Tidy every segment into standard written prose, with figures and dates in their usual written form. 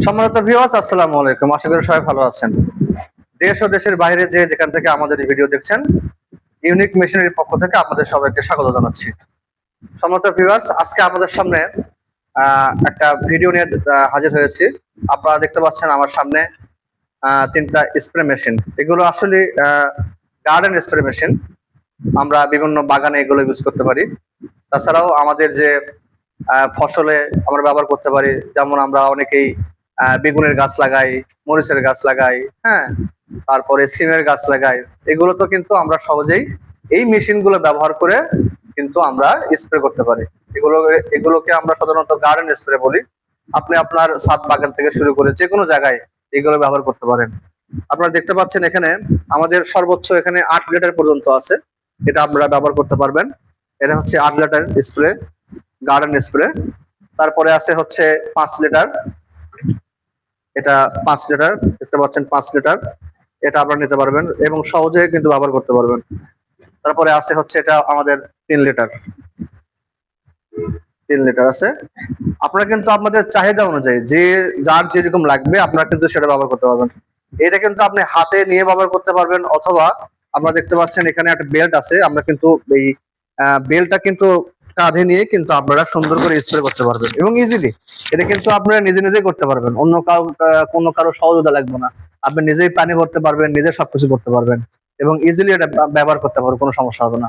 সম্মানিত ভিউয়ার্স, আসসালামু আলাইকুম। আশা করি সবাই ভালো আছেন। দেশ ও দেশের বাইরে যেখান থেকে আমাদের এই ভিডিও দেখছেন, ইউনিক মেশিনারির পক্ষ থেকে আপনাদের সবাইকে স্বাগত জানাচ্ছি। সম্মানিত ভিউয়ার্স, আজকে আপনাদের সামনে একটা ভিডিও নিয়ে হাজির হয়েছি। আপনারা দেখতে পাচ্ছেন আমার সামনে তিনটা স্প্রে মেশিন। এগুলো আসলে গার্ডেন স্প্রে মেশিন। আমরা বিভিন্ন বাগানে এগুলো ইউজ করতে পারি। তাছাড়াও আমাদের যে ফসলে আমরা ব্যবহার করতে পারি, যেমন আমরা অনেকেই বেগুনের গাছ লাগাই, মরিচের গাছ লাগাই, হ্যাঁ, তারপরে সিমের গাছ লাগাই। এগুলো তো কিন্তু আমরা সহজেই এই মেশিনগুলো ব্যবহার করে কিন্তু আমরা স্প্রে করতে পারি। এগুলোকে আমরা সাধারণত গার্ডেন স্প্রে বলি। আপনি আপনার ছাদ বাগান থেকে শুরু করে যে কোনো জায়গায় এগুলো ব্যবহার করতে পারেন। আপনারা দেখতে পাচ্ছেন এখানে আমাদের সর্বোচ্চ এখানে 8 লিটার পর্যন্ত আছে। এটা আপনারা ব্যবহার করতে পারবেন। এটা হচ্ছে 8 লিটার স্প্রে, গার্ডেন স্প্রে। তারপরে আছে হচ্ছে 5 লিটার, এটা 5 লিটার, দেখতে পাচ্ছেন 5 লিটার। এটা আপনারা নিতে পারবেন এবং সহজে কিন্তু ব্যবহার করতে পারবেন। তারপরে আছে হচ্ছে এটা আমাদের 3 লিটার, 3 লিটার আছে। আপনারা কিন্তু আপনাদের চাহিদা অনুযায়ী যার যেরকম লাগবে আপনারা কিন্তু সেটা ব্যবহার করতে পারবেন। এটা কিন্তু আপনি হাতে নিয়ে ব্যবহার করতে পারবেন, অথবা আপনারা দেখতে পাচ্ছেন এখানে একটা বেল্ট আছে। আমরা কিন্তু এই বেল্টটা কিন্তু কাঁধে নিয়ে কিন্তু আপনারা সুন্দর করে স্প্রে করতে পারবেন এবং ইজিলি। এটা কিন্তু আপনারা নিজে নিজেই করতে পারবেন, অন্য কোনো কারো সহযোগিতা লাগবে না। আপনি নিজেই পানি ভরতে পারবেন, নিজে সবকিছু করতে পারবেন এবং ইজিলি এটা ব্যবহার করতে পারবেন, কোনো সমস্যা হবে না।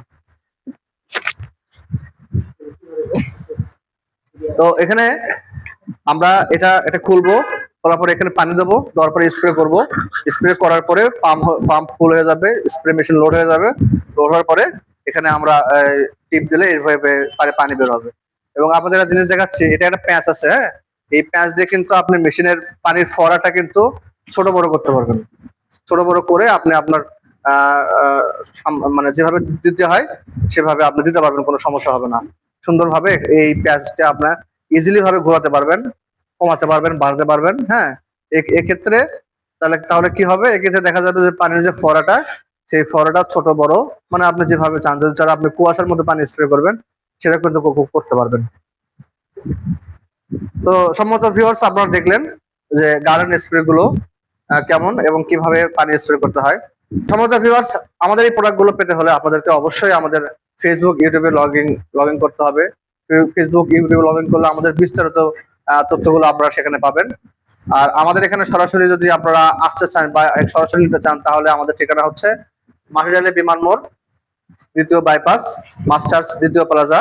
তো এখানে আমরা এটা খুলবো, করার পরে এখানে পানি দেবো, দেওয়ার পরে স্প্রে করবো। স্প্রে করার পরে পাম্প ফুল হয়ে যাবে, স্প্রে মেশিন লোড হয়ে যাবে। লোড হওয়ার পরে এখানে আমরা টিপ দিলে এইভাবে পানি বের হবে। এবং আপনাদের একটা জিনিস দেখাচ্ছি, এটা একটা প্যাঁচ আছে, হ্যাঁ। এই প্যাঁচ দিয়ে কিন্তু আপনি মেশিনের পানির ফোয়ারাটা কিন্তু ছোট বড় করতে পারবেন। ছোট বড় করে আপনি আপনার মানে যেভাবে দিতে হয় সেভাবে আপনি দিতে পারবেন, কোনো সমস্যা হবে না। সুন্দরভাবে এই প্যাঁচটা আপনার ইজিলি ভাবে ঘোরাতে পারবেন, কমাতে পারবেন, বাড়াতে পারবেন, হ্যাঁ। এক্ষেত্রে তাহলে কি হবে, এক্ষেত্রে দেখা যাবে যে পানির যে ফোয়ারাটা, সেই ফোয়ারাটা ছোট বড় মানে আপনি যেভাবে চান, যদি চান আপনি কুয়াশার মধ্যে পানি স্প্রে করবেন, সেটা কিন্তু করতে পারবেন। তো সম্মত ভিউয়ার্স, আপনারা দেখলেন যে গার্ডেন স্প্রে গুলো কেমন এবং কিভাবে পানি স্প্রে করতে হয়। সম্মত ভিউয়ার্স, আমাদের এই প্রোডাক্ট গুলো পেতে হলে আপনাদেরকে অবশ্যই আমাদের ফেসবুক, ইউটিউবে লগ ইন করতে হবে। ফেসবুক, ইউটিউবে লগ ইন করলে আমাদের বিস্তারিত তথ্যগুলো আপনারা সেখানে পাবেন। আর আমাদের এখানে সরাসরি যদি আপনারা আসতে চান বা সরাসরি নিতে চান, তাহলে আমাদের ঠিকানা হচ্ছে মাটিডালি বিমান মোড়, দ্বিতীয় বাইপাস, মাস্টার্স দ্বিতীয় প্লাজা,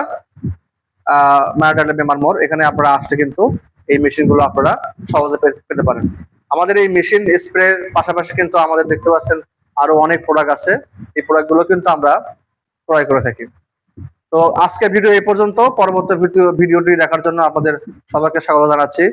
মাটিডালি বিমান মোড়। এখানে আপনারা আসলে কিন্তু এই মেশিন গুলো আপনারা সহজে পেতে পারেন। আমাদের এই মেশিন স্প্রের পাশাপাশি কিন্তু আমাদের দেখতে পাচ্ছেন আরো অনেক প্রোডাক্ট আছে। এই প্রোডাক্ট গুলো কিন্তু আমরা ক্রয় করে থাকি। তো আজকে ভিডিও এই পর্যন্ত। পরবর্তী ভিডিওটি দেখার জন্য আপনাদের সবাইকে স্বাগত জানাচ্ছি।